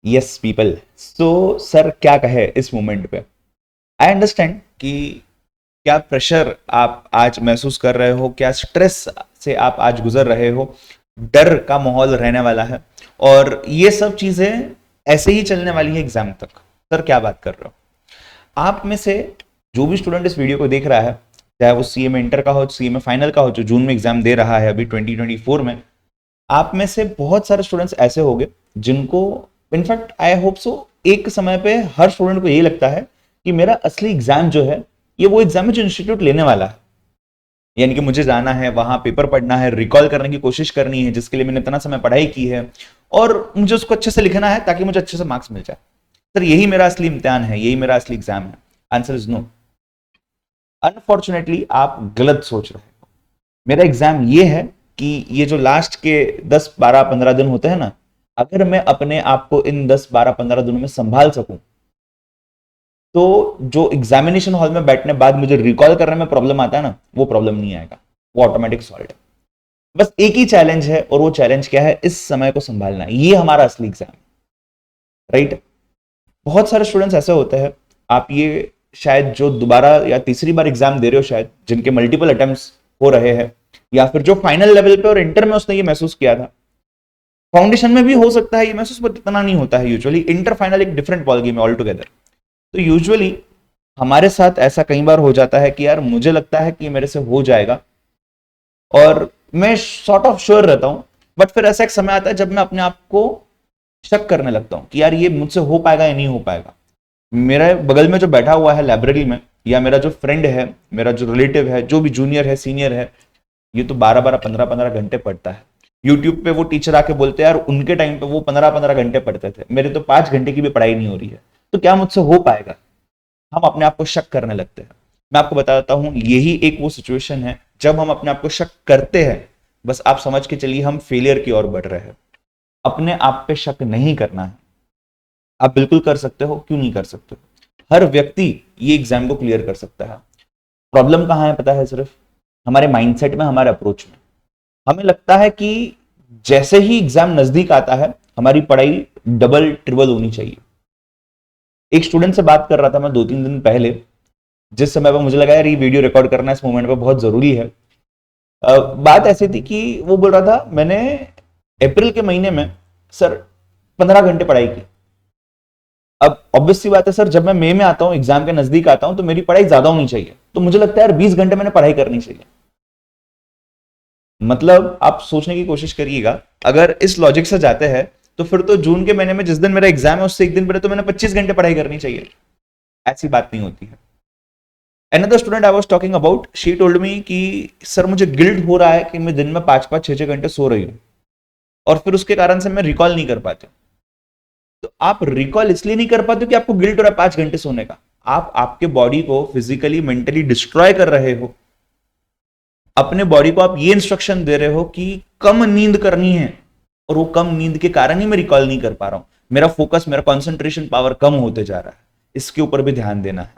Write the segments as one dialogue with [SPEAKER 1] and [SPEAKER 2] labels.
[SPEAKER 1] Yes people, so sir क्या कहे इस मोमेंट पे। आई अंडरस्टैंड कि क्या प्रेशर आप आज महसूस कर रहे हो, क्या स्ट्रेस से आप आज गुजर रहे हो, डर का माहौल रहने वाला है, और ये सब चीजें ऐसे ही चलने वाली है एग्जाम तक। सर क्या बात कर रहे हो आप में से जो भी स्टूडेंट इस वीडियो को देख रहा है, चाहे वो सीए में इंटर का हो, सीए में फाइनल का हो, जो जून में एग्जाम दे रहा है अभी 2024 में, आप में से बहुत सारे स्टूडेंट्स ऐसे होंगे जिनको, इनफैक्ट आई होप सो, एक समय पे हर स्टूडेंट को यही लगता है कि मेरा असली एग्जाम जो है ये वो एग्जाम है जो इंस्टीट्यूट लेने वाला है, यानी कि मुझे जाना है वहां, पेपर पढ़ना है, रिकॉल करने की कोशिश करनी है जिसके लिए मैंने इतना समय पढ़ाई की है, और मुझे उसको अच्छे से लिखना है ताकि मुझे अच्छे से मार्क्स मिल जाए। सर यही मेरा असली इम्तिहान है, यही मेरा असली एग्जाम है। Answer is no. अनफॉर्चुनेटली आप गलत सोच रहे हो। मेरा एग्जाम ये है कि ये जो लास्ट के 10 12 15 दिन होते हैं ना, अगर मैं अपने आप को इन 10 12 15 दिनों में संभाल सकूं, तो जो एग्जामिनेशन हॉल में बैठने बाद मुझे रिकॉल करने में प्रॉब्लम आता है ना, वो प्रॉब्लम नहीं आएगा, वो ऑटोमेटिक सॉल्व है। बस एक ही चैलेंज है, और वो चैलेंज क्या है, इस समय को संभालना। ये हमारा असली एग्जाम है, राइट। बहुत सारे स्टूडेंट्स ऐसे होते हैं, आप ये शायद जो दोबारा या तीसरी बार एग्जाम दे रहे हो, शायद जिनके मल्टीपल अटेम्प्ट्स हो रहे हैं, या फिर जो फाइनल लेवल पे और इंटर में उसने ये महसूस किया था, फाउंडेशन में भी हो सकता है ये महसूस, बट इतना नहीं होता है यूजुअली। इंटर फाइनल एक डिफरेंट बॉल गेम है ऑल टुगेदर। तो यूजुअली हमारे साथ ऐसा कई बार हो जाता है कि यार मुझे लगता है कि मेरे से हो जाएगा, और मैं सॉर्ट ऑफ श्योर रहता हूं, बट फिर ऐसा एक समय आता है जब मैं अपने आप को शक करने लगता हूं कि यार ये मुझसे हो पाएगा या नहीं हो पाएगा। मेरे बगल में जो बैठा हुआ है लाइब्रेरी में, या मेरा जो फ्रेंड है, मेरा जो रिलेटिव है, जो भी जूनियर है, सीनियर है, ये तो 12 15 15 घंटे पढ़ता है। यूट्यूब पे वो टीचर आके बोलते हैं यार उनके टाइम पे वो 15 घंटे पढ़ते थे, मेरे तो 5 घंटे की भी पढ़ाई नहीं हो रही है, तो क्या मुझसे हो पाएगा। हम अपने आप को शक करने लगते हैं। मैं आपको बताता हूं, यही एक वो सिचुएशन है जब हम अपने आप को शक करते हैं, बस आप समझ के चलिए हम फेलियर की ओर बढ़ रहे हैं। अपने आप पे शक नहीं करना है। आप बिल्कुल कर सकते हो, क्यों नहीं कर सकते। हर व्यक्ति ये एग्जाम को क्लियर कर सकता है। प्रॉब्लम कहां है पता है, सिर्फ हमारे माइंडसेट में, हमारे अप्रोच में। हमें लगता है कि जैसे ही एग्जाम नजदीक आता है हमारी पढ़ाई डबल ट्रिपल होनी चाहिए। एक स्टूडेंट से बात कर रहा था मैं 2 3 दिन पहले, जिस समय पर मुझे लगा यार ये वीडियो रिकॉर्ड करना इस मोमेंट पे बहुत जरूरी है। बात ऐसी थी कि वो बोल रहा था मैंने अप्रैल के महीने में सर 15 घंटे पढ़ाई की। अब ऑब्वियस सी बात है सर, जब मैं मई में आता हूं, एग्जाम के नजदीक आता हूं, तो मेरी पढ़ाई ज्यादा होनी चाहिए, तो मुझे लगता है यार 20 घंटे मैंने पढ़ाई करनी चाहिए। मतलब आप सोचने की कोशिश करिएगा, अगर इस लॉजिक से जाते हैं तो फिर तो जून के महीने में जिस दिन मेरा एग्जाम है उससे एक दिन पहले तो मैंने 25 घंटे पढ़ाई करनी चाहिए। ऐसी बात नहीं होती है। Another student I was talking about, she told me कि सर मुझे गिल्ट हो रहा है कि मैं दिन में 5 5 6 6 घंटे सो रही हूँ, और फिर उसके कारण से मैं रिकॉल नहीं कर पाती। तो आप रिकॉल इसलिए नहीं कर पाते कि आपको गिल्ट हो रहा है 5 घंटे सोने का। आप आपके बॉडी को फिजिकली मेंटली डिस्ट्रॉय कर रहे हो। अपने बॉडी को आप ये इंस्ट्रक्शन दे रहे हो कि कम नींद करनी है, और वो कम नींद के कारण ही मैं रिकॉल नहीं कर पा रहा हूं। मेरा फोकस, मेरा कंसंट्रेशन पावर कम होते जा रहा है। इसके ऊपर भी ध्यान देना है,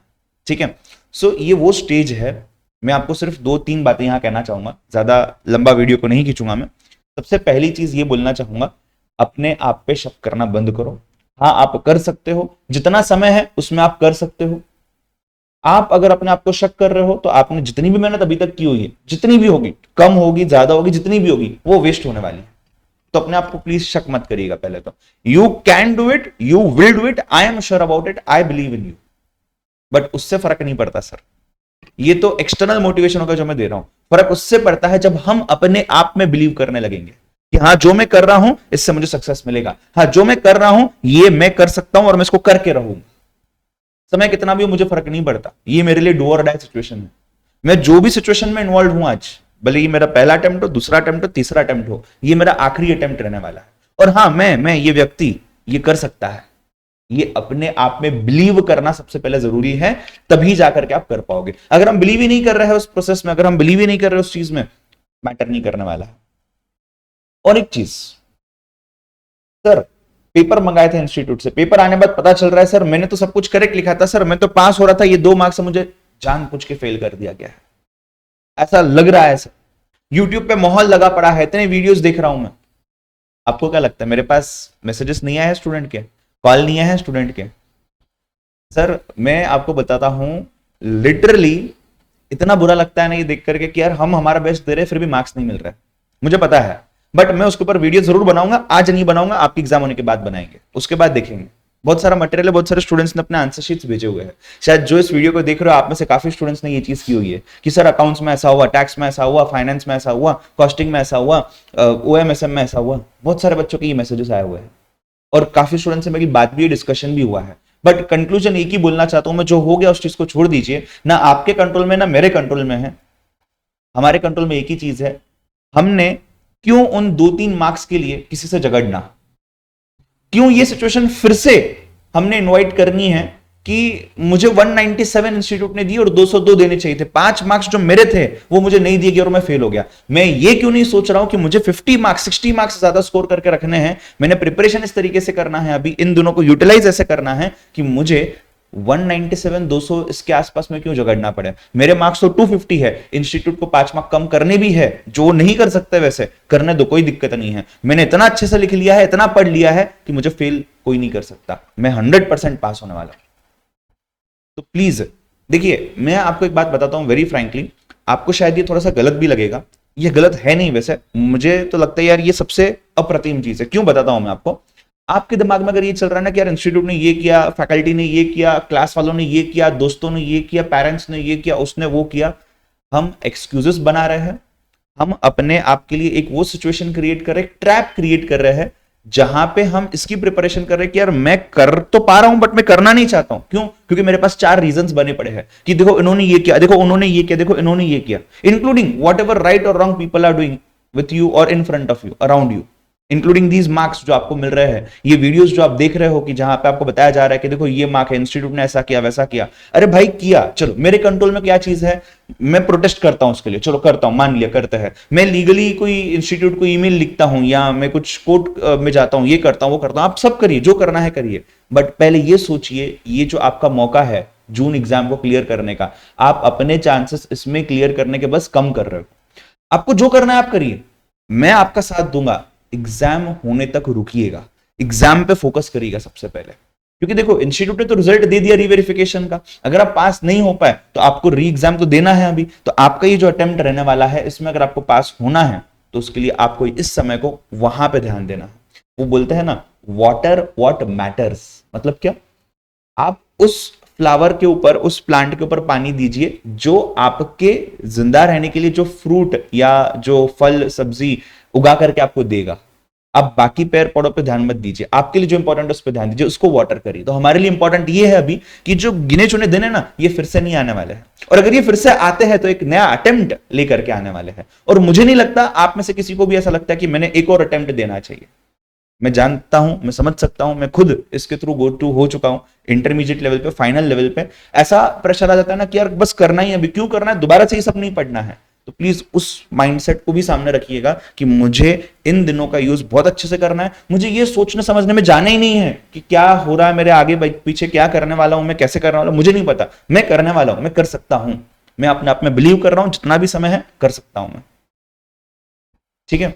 [SPEAKER 1] ठीक है। सो ये वो स्टेज है। मैं आपको सिर्फ 2 3 बातें यहां कहना चाहूंगा, ज्यादा लंबा वीडियो को नहीं खींचूंगा मैं। सबसे पहली चीज ये बोलना चाहूंगा, अपने आप पे शक करना बंद करो। हाँ आप कर सकते हो, जितना समय है उसमें आप कर सकते हो। आप अगर अपने आप को शक कर रहे हो तो आपने जितनी भी मेहनत अभी तक की हुई है, जितनी भी होगी, कम होगी ज्यादा होगी, जितनी भी होगी, वो वेस्ट होने वाली है। तो अपने आप को प्लीज शक मत करिएगा। पहले तो you can do it, you will do it, I am sure about it, I believe in you. But उससे फर्क नहीं पड़ता सर। ये तो एक्सटर्नल मोटिवेशन होगा जो मैं दे रहा हूं। फर्क उससे पड़ता है जब हम अपने आप में बिलीव करने लगेंगे कि हाँ जो मैं कर रहा हूं इससे मुझे सक्सेस मिलेगा, हाँ जो मैं कर रहा हूं ये मैं कर सकता हूं और मैं इसको करके रहूंगा। समय कितना भी हो मुझे फर्क नहीं पड़ता। ये मेरे लिए डू और डाई सिचुएशन है। मैं जो भी सिचुएशन में इन्वॉल्व हूं आज, भले ये मेरा पहला अटेम्प्ट हो, दूसरा अटेम्प्ट हो, तीसरा अटेम्प्ट हो, ये मेरा आखिरी अटेम्प्ट रहने वाला है। और हाँ मैं ये व्यक्ति ये कर सकता है। ये अपने आप में बिलीव करना सबसे पहले जरूरी है, तभी जाकर के आप कर पाओगे। अगर हम बिलीव ही नहीं कर रहे हैं उस प्रोसेस में, अगर हम बिलीव ही नहीं कर रहे उस चीज में, मैटर नहीं करने वाला है। और एक चीज सर, पेपर मंगाए थे इंस्टीट्यूट से, पेपर आने बाद पता चल रहा है सर मैंने तो सब कुछ करेक्ट लिखा था, सर मैं तो पास हो रहा था, ये 2 मार्क्स से मुझे जानबूझ के फेल कर दिया गया है, ऐसा लग रहा है सर। यूट्यूब पे माहौल लगा पड़ा है, इतने वीडियोस देख रहा हूं मैं। आपको क्या लगता है मेरे पास मैसेजेस नहीं आए स्टूडेंट के, कॉल नहीं आया है स्टूडेंट के? सर मैं आपको बताता हूं, लिटरली इतना बुरा लगता है ना ये देख करके कि यार हम हमारा बेस्ट दे रहे हैं फिर भी मार्क्स नहीं मिल रहा है, मुझे पता है, बट मैं उसके ऊपर वीडियो जरूर बनाऊंगा। आज नहीं बनाऊंगा, आपके एग्जाम होने के बाद बनाएंगे, उसके बाद देखेंगे। बहुत सारा मटेरियल है, बहुत सारे स्टूडेंट्स ने अपने आंसर शीट्स भेजे हुए हैं। शायद जो इस वीडियो को देख रहे हो आप में से काफी स्टूडेंट्स ने ये चीज की हुई है कि सर अकाउंट्स में ऐसा हुआ, टैक्स में ऐसा हुआ, फाइनेंस में ऐसा हुआ, कॉस्टिंग में ऐसा हुआ, ओएमएसएम में ऐसा हुआ। बहुत सारे बच्चों के ये मैसेजेस आए हुए हैं और काफी स्टूडेंट से मेरी बात भी, डिस्कशन भी हुआ है। बट कंक्लूजन एक ही बोलना चाहता हूं मैं, जो हो गया उस चीज को छोड़ दीजिए। ना आपके कंट्रोल में ना मेरे कंट्रोल में है, हमारे कंट्रोल में एक ही चीज है, हमने क्यों उन 2-3 मार्क्स के लिए किसी से झगड़ना, क्यों ये सिचुएशन फिर से हमने इनवाइट करनी है कि मुझे 197 इंस्टीट्यूट ने दी और 202 देने चाहिए थे, 5 मार्क्स जो मेरे थे वो मुझे नहीं दिए गए और मैं फेल हो गया। मैं ये क्यों नहीं सोच रहा हूं कि मुझे 50 मार्क्स 60 मार्क्स ज्यादा स्कोर करके रखने हैं, मैंने प्रिपरेशन इस तरीके से करना है, अभी इन दोनों को यूटिलाइज ऐसे करना है कि मुझे 197 200 इसके आसपास में क्यों झगड़ना पड़े। मेरे मार्क्स तो 250 है, इंस्टीट्यूट को 5 मार्क्स कम करने भी है, जो नहीं कर सकते वैसे करने दो, कोई दिक्कत नहीं है। मैंने इतना अच्छे से लिख लिया है, इतना पढ़ लिया है कि मुझे फेल कोई नहीं कर सकता, मैं 100% पास होने वाला हूं। तो प्लीज देखिए, मैं आपको एक बात बताता हूं वेरी फ्रैंकली, आपको शायद ये थोड़ा सा गलत भी लगेगा, ये गलत है नहीं वैसे, मुझे तो लगता है यार ये सबसे अप्रतिम चीज है। क्यों बताता हूं मैं आपको, आपके दिमाग में अगर ये चल रहा है ना कि यार इंस्टीट्यूट ने ये किया, फैकल्टी ने ये किया, क्लास वालों ने ये किया, दोस्तों ने ये किया, पेरेंट्स ने ये किया, उसने वो किया, हम एक्सक्यूजेस बना रहे हैं, हम अपने आप के लिए एक वो सिचुएशन क्रिएट कर रहे हैं, ट्रैप क्रिएट कर रहे हैं, जहां पे हम इसकी प्रिपरेशन कर रहे हैं कि यार मैं कर तो पा रहा हूं बट मैं करना नहीं चाहता हूं। क्यों? क्योंकि मेरे पास 4 रीजंस बने पड़े हैं कि देखो इन्होंने ये किया, देखो उन्होंने ये किया, देखो इन्होंने ये किया, इंक्लूडिंग वॉट एवर राइट और wrong people are doing with you और in front of you, around you, including these marks जो आपको मिल रहे हैं, ये वीडियोस जो आप देख रहे हो कि जहां पे आपको बताया जा रहा है कि देखो ये मार्क है, इंस्टीट्यूट ने ऐसा किया वैसा किया। अरे भाई किया, चलो मेरे कंट्रोल में क्या चीज है, मैं प्रोटेस्ट करता हूं उसके लिए, चलो करता हूं, मान लिया करते हैं, मैं लीगली कोई इंस्टीट्यूट को ईमेल लिखता हूं या मैं कुछ कोर्ट में जाता हूं, ये करता हूं वो करता हूं, आप सब करिए, जो करना है करिए, बट पहले ये सोचिए ये जो आपका मौका है जून एग्जाम को क्लियर करने का, आप अपने चांसेस इसमें क्लियर करने के बस कम कर रहे हो। आपको जो करना है आप करिए, मैं आपका साथ दूंगा, एग्जाम होने तक रुकिएगा, एग्जाम पे फोकस करिएगा सबसे पहले, क्योंकि देखो इंस्टीट्यूट ने तो रिजल्ट दे दिया रीवेरिफिकेशन का, अगर आप पास नहीं हो पाए तो आपको री एग्जाम तो देना है अभी, तो आपका ये जो अटेम्प्ट रहने वाला है इसमें अगर आपको पास होना है तो उसके लिए आपको इस समय को वहां पे ध्यान देना है। वो बोलते हैं ना वाटर व्हाट मैटर्स, मतलब क्या, आप उस फ्लावर के ऊपर, उस प्लांट के ऊपर पानी दीजिए जो आपके जिंदा रहने के लिए जो फ्रूट या जो फल सब्जी उगा करके आपको देगा। आप बाकी पेड़ पौधों पे ध्यान मत दीजिए, आपके लिए जो इंपॉर्टेंट है उस पर ध्यान दीजिए, उसको वाटर करिए। तो हमारे लिए इंपॉर्टेंट ये है अभी कि जो गिने चुने दिन है ना, ये फिर से नहीं आने वाले हैं, और अगर ये फिर से आते हैं तो एक नया अटेम्प्ट लेकर के आने वाले हैं। और मुझे नहीं लगता आप में से किसी को भी ऐसा लगता है कि मैंने एक और अटेम्प्ट देना चाहिए। मैं जानता हूं, मैं समझ सकता हूं, मैं खुद इसके थ्रू गो टू हो चुका हूं, इंटरमीडिएट लेवल पे, फाइनल लेवल पे ऐसा प्रेशर आ जाता है ना कि यार बस करना ही, अभी क्यों करना है, दोबारा से ये सब नहीं पढ़ना है। तो प्लीज उस माइंडसेट को भी सामने रखिएगा कि मुझे इन दिनों का यूज बहुत अच्छे से करना है, मुझे ये सोचने समझने में जाना ही नहीं है कि क्या हो रहा है मेरे आगे पीछे, क्या करने वाला हूं मैं, कैसे करने वाला हूं, मुझे नहीं पता, मैं करने वाला हूं, मैं कर सकता हूं, मैं अपने आप में बिलीव कर रहा हूं, जितना भी समय है कर सकता हूं मैं। ठीक है,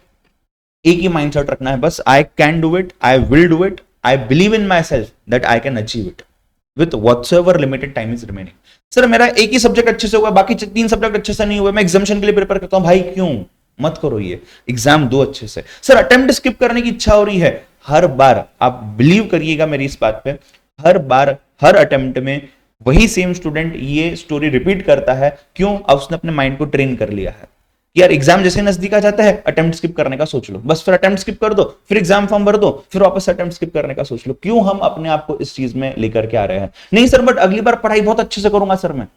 [SPEAKER 1] एक ही माइंडसेट रखना है बस, I can do it, I will do it, I believe in my self that I can achieve it with whatsoever limited time is remaining. Sir मेरा एक ही सब्जेक्ट अच्छे से हुआ, बाकी 3 सब्जेक्ट अच्छे से नहीं हुए, मैं एग्जामिनेशन के लिए प्रिपेयर करता हूं, भाई क्यों मत करो ये, एग्जाम दो अच्छे से। सर अटेम्प्ट स्किप करने की इच्छा हो रही है, हर बार आप बिलीव करिएगा मेरी इस बात पे, हर बार हर अटेम्प्ट में वही सेम स्टूडेंट ये स्टोरी रिपीट करता है। क्यों? अब उसने अपने माइंड को ट्रेन कर लिया है कि यार एग्जाम जैसे नजदीक आ जाता है अटेम्प्ट स्किप करने का सोच लो, बस फिर अटेम्प्ट स्किप कर दो, फिर एग्जाम फॉर्म भर दो, फिर वापस अटेम्प्ट स्किप करने का सोच लो। क्यों हम अपने आप को इस चीज में लेकर के आ रहे हैं? नहीं सर बट अगली बार पढ़ाई बहुत अच्छे से करूंगा सर, मैं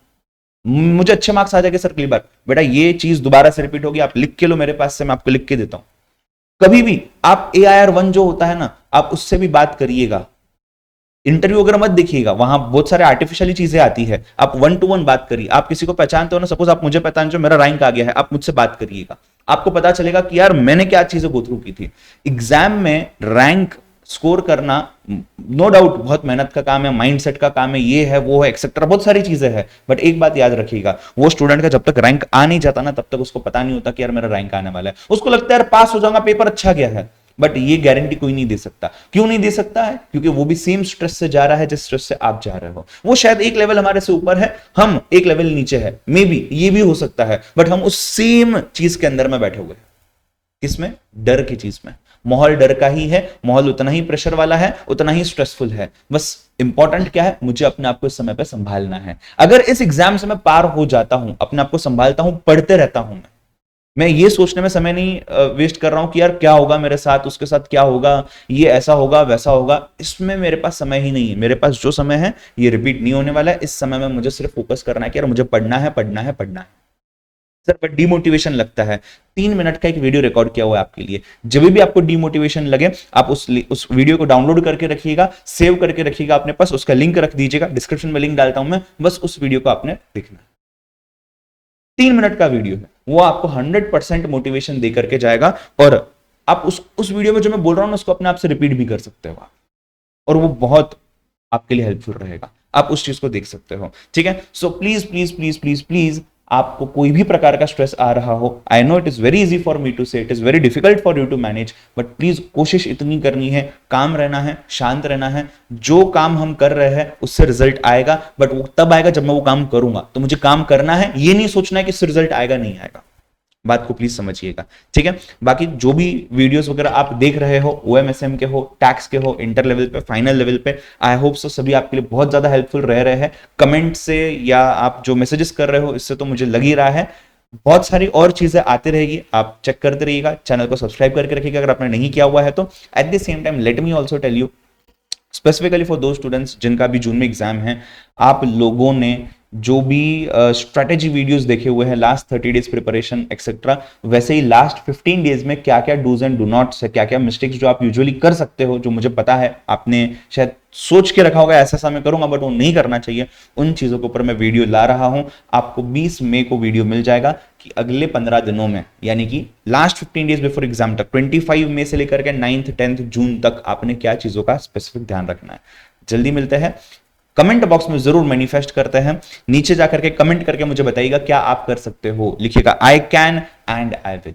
[SPEAKER 1] मुझे अच्छे मार्क्स आ जाएंगे सर अगली बार। बेटा ये चीज दोबारा से रिपीट होगी, आप लिख के लो मेरे पास से, मैं आपको लिख के देता हूं। कभी भी आप AIR 1 जो होता है ना, आप उससे भी बात करिएगा, इंटरव्यू अगर मत देखिएगा, वहां बहुत सारे आर्टिफिशियली चीजें आती है, आप 1 to 1 बात करिए। आप किसी को पहचानते हो ना, सपोज आप मुझे पहचानते हो, मेरा रैंक आ गया है, आप मुझसे बात करिएगा, आपको पता चलेगा कि यार मैंने क्या चीजें गो थ्रू की थी। एग्जाम में रैंक स्कोर करना नो डाउट बहुत मेहनत का काम है, माइंडसेट का काम है, ये है वो है एक्सेट्रा, बहुत सारी चीजें हैं, बट एक बात याद रखिएगा, वो स्टूडेंट का जब तक रैंक आ नहीं जाता ना, तब तक उसको पता नहीं होता कि यार मेरा रैंक आने वाला है। उसको लगता है यार पास हो जाऊंगा, पेपर अच्छा गया है, बट ये गारंटी कोई नहीं दे सकता। क्यों नहीं दे सकता है? क्योंकि वो भी सेम स्ट्रेस से जा रहा है जिस स्ट्रेस से आप जा रहे हो। वो शायद एक लेवल हमारे से ऊपर है, हम एक लेवल नीचे है, मे बी ये भी हो सकता है, बट हम उस सेम चीज के अंदर में बैठे हुए हैं। किसमें? डर की चीज में। माहौल डर का ही है, माहौल उतना ही प्रेशर वाला है, उतना ही स्ट्रेसफुल है। बस इंपॉर्टेंट क्या है? मुझे अपने आप को इस समय पे संभालना है। अगर इस एग्जाम से मैं पार हो जाता हूं, अपने आप को संभालता हूं, पढ़ते रहता हूं, मैं ये सोचने में समय नहीं वेस्ट कर रहा हूं कि यार क्या होगा मेरे साथ, उसके साथ क्या होगा, ये ऐसा होगा वैसा होगा, इसमें मेरे पास समय ही नहीं है। मेरे पास जो समय है ये रिपीट नहीं होने वाला है। इस समय में मुझे सिर्फ फोकस करना है कि यार मुझे पढ़ना है, पढ़ना है, पढ़ना है। सर पर डिमोटिवेशन लगता है, 3 मिनट का एक वीडियो रिकॉर्ड किया हुआ है आपके लिए। जब भी आपको डिमोटिवेशन लगे, आप उस वीडियो को डाउनलोड करके रखिएगा, सेव करके रखिएगा अपने पास, उसका लिंक रख दीजिएगा, डिस्क्रिप्शन में लिंक डालता हूं मैं, बस उस वीडियो को आपने देखना है। 3 मिनट का वीडियो है, वो आपको 100% मोटिवेशन दे करके जाएगा। और आप उस वीडियो में जो मैं बोल रहा हूं ना, उसको अपने आप से रिपीट भी कर सकते हो आप, और वो बहुत आपके लिए हेल्पफुल रहेगा। आप उस चीज को देख सकते हो, ठीक है। So please please please please please, आपको कोई भी प्रकार का स्ट्रेस आ रहा हो, I know it is very easy for me to say, it is very difficult for you to manage, but please कोशिश इतनी करनी है, काम रहना है, शांत रहना है। जो काम हम कर रहे हैं उससे रिजल्ट आएगा, बट वो तब आएगा जब मैं वो काम करूंगा। तो मुझे काम करना है, ये नहीं सोचना है कि इससे रिजल्ट आएगा नहीं आएगा। बात को प्लीज समझिएगा, ठीक है। बाकी जो भी वीडियोस वगैरह आप देख रहे हो, ओएमएसएम के हो, टैक्स के हो, इंटर लेवल पे, फाइनल लेवल पे, आई होप सो सभी आपके लिए बहुत ज्यादा हेल्पफुल रह रहे हैं। कमेंट से या आप जो मैसेजेस कर रहे हो, इससे तो मुझे लग ही रहा है बहुत सारी और चीजें आती रहेगी। आप चेक करते रहिएगा, चैनल को सब्सक्राइब करके रखिएगा अगर आपने नहीं किया हुआ है तो। At the same time let me also tell you, specifically for दो स्टूडेंट्स जिनका भी जून में एग्जाम है, आप लोगों ने जो भी स्ट्रेटेजी वीडियोस देखे हुए हैं, लास्ट 30 डेज प्रिपरेशन एक्सेट्रा, वैसे ही लास्ट 15 डेज में क्या क्या डूज एंड डू नॉट्स है, क्या क्या मिस्टेक्स जो आप यूजुअली कर सकते हो, जो मुझे पता है आपने शायद सोच के रखा होगा ऐसा मैं करूंगा बट वो नहीं करना चाहिए, उन चीजों के ऊपर मैं वीडियो ला रहा हूं। आपको 20 मई को वीडियो मिल जाएगा कि अगले 15 दिनों में, यानी कि लास्ट 15 डेज बिफोर एग्जाम तक, 25 मई से लेकर के 9th 10th जून तक आपने क्या चीजों का स्पेसिफिक ध्यान रखना है। जल्दी मिलते हैं, कमेंट बॉक्स में जरूर मैनिफेस्ट करते हैं, नीचे जाकर के कमेंट करके मुझे बताइएगा क्या आप कर सकते हो, लिखिएगा I can and I will.